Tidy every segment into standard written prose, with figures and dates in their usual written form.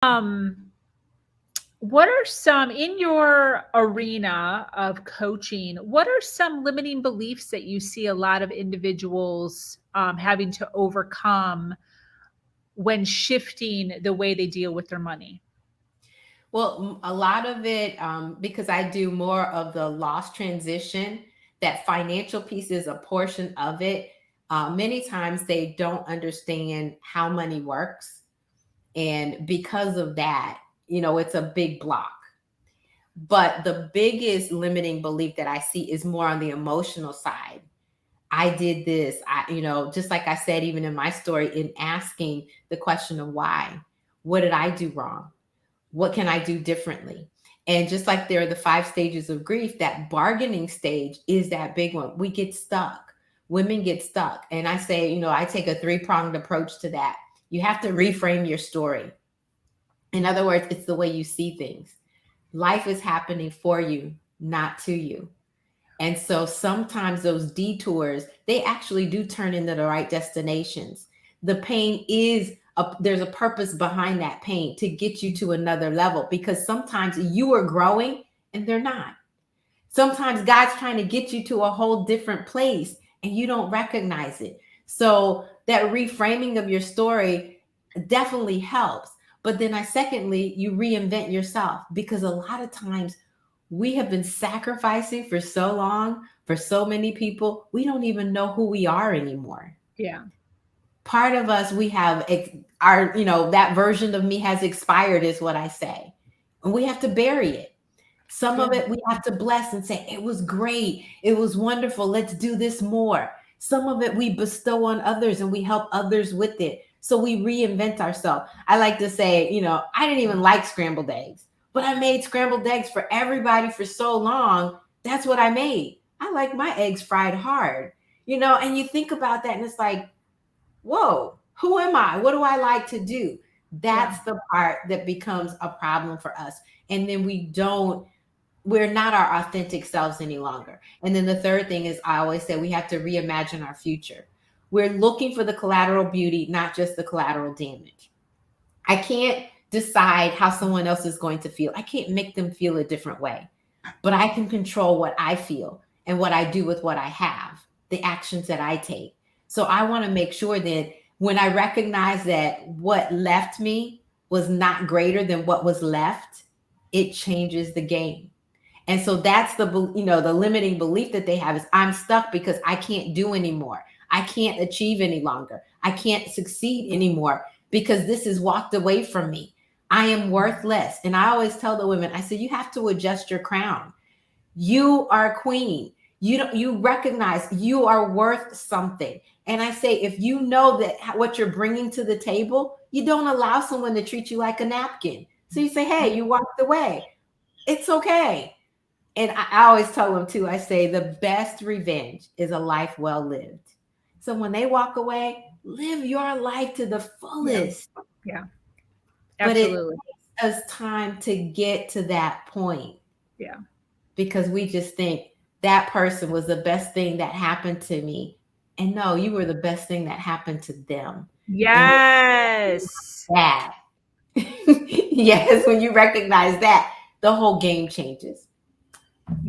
Um, what are some in your arena of coaching? What are some limiting beliefs that you see a lot of individuals having to overcome when shifting the way they deal with their money? Well, a lot of it, because I do more of the loss transition, that financial piece is a portion of it. Many times they don't understand how money works. And because of that, it's a big block. But the biggest limiting belief that I see is more on the emotional side. I did this, just like I said, even in my story, in asking the question of why, what did I do wrong? What can I do differently? And just like there are the 5 stages of grief, that bargaining stage is that big one. We get stuck. Women get stuck. And I say, I take a 3-pronged approach to that. You have to reframe your story. In other words, it's the way you see things. Life is happening for you, not to you. And so sometimes those detours, they actually do turn into the right destinations. The pain there's a purpose behind that pain to get you to another level, because sometimes you are growing and they're not. Sometimes God's trying to get you to a whole different place and you don't recognize it. So that reframing of your story definitely helps. But then secondly, you reinvent yourself, because a lot of times we have been sacrificing for so long for so many people, we don't even know who we are anymore. Yeah. Part of us, we have our, that version of me has expired, is what I say. And we have to bury it. Some of Yeah. it we have to bless and say, it was great. It was wonderful. Let's do this more. Some of it we bestow on others and we help others with it. So we reinvent ourselves. I like to say, I didn't even like scrambled eggs, but I made scrambled eggs for everybody for so long. That's what I made. I like my eggs fried hard, and you think about that and it's like, whoa, who am I? What do I like to do? Yeah. That's the part that becomes a problem for us. And then we're not our authentic selves any longer. And then the third thing is, I always say, we have to reimagine our future. We're looking for the collateral beauty, not just the collateral damage. I can't decide how someone else is going to feel. I can't make them feel a different way, but I can control what I feel and what I do with what I have, the actions that I take. So I want to make sure that when I recognize that what left me was not greater than what was left, it changes the game. And so that's the limiting belief that they have is, I'm stuck because I can't do anymore. I can't achieve any longer. I can't succeed anymore because this is walked away from me. I am worthless. And I always tell the women, I said, you have to adjust your crown. You are a queen. You recognize you are worth something. And I say, if you know that what you're bringing to the table, you don't allow someone to treat you like a napkin. So you say, hey, you walked away. It's okay. And I always tell them too, I say the best revenge is a life well lived. So when they walk away, live your life to the Yeah. fullest. Yeah. But it Absolutely. takes us time to get to that point, Yeah. because we just think that person was the best thing that happened to me. And no, you were the best thing that happened to them. And Yes. that, yes, when you recognize that, the whole game changes.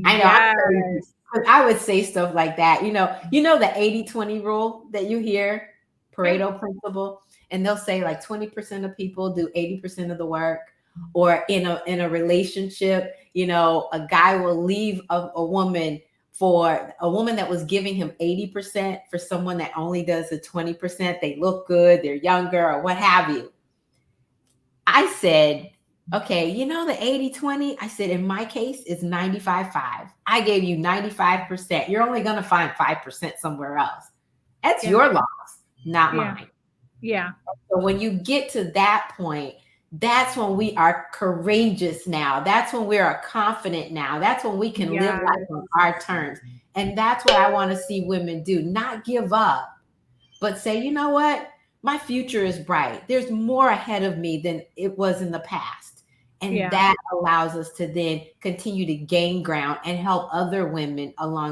I know I'm crazy. Yes. But I would say stuff like that. The 80-20 rule that you hear, Yep. Pareto principle, and they'll say like 20% of people do 80% of the work. Or in a relationship, a guy will leave a woman for a woman that was giving him 80% for someone that only does the 20%. They look good, they're younger, or what have you. I said, okay, the 80-20, I said, in my case, it's 95-5. I gave you 95%. You're only going to find 5% somewhere else. That's Yeah. your loss, not Yeah. mine. Yeah. So when you get to that point, that's when we are courageous now. That's when we are confident now. That's when we can live life Yeah. on our terms. And that's what I want to see women do. Not give up, but say, you know what? My future is bright. There's more ahead of me than it was in the past. And Yeah. that allows us to then continue to gain ground and help other women along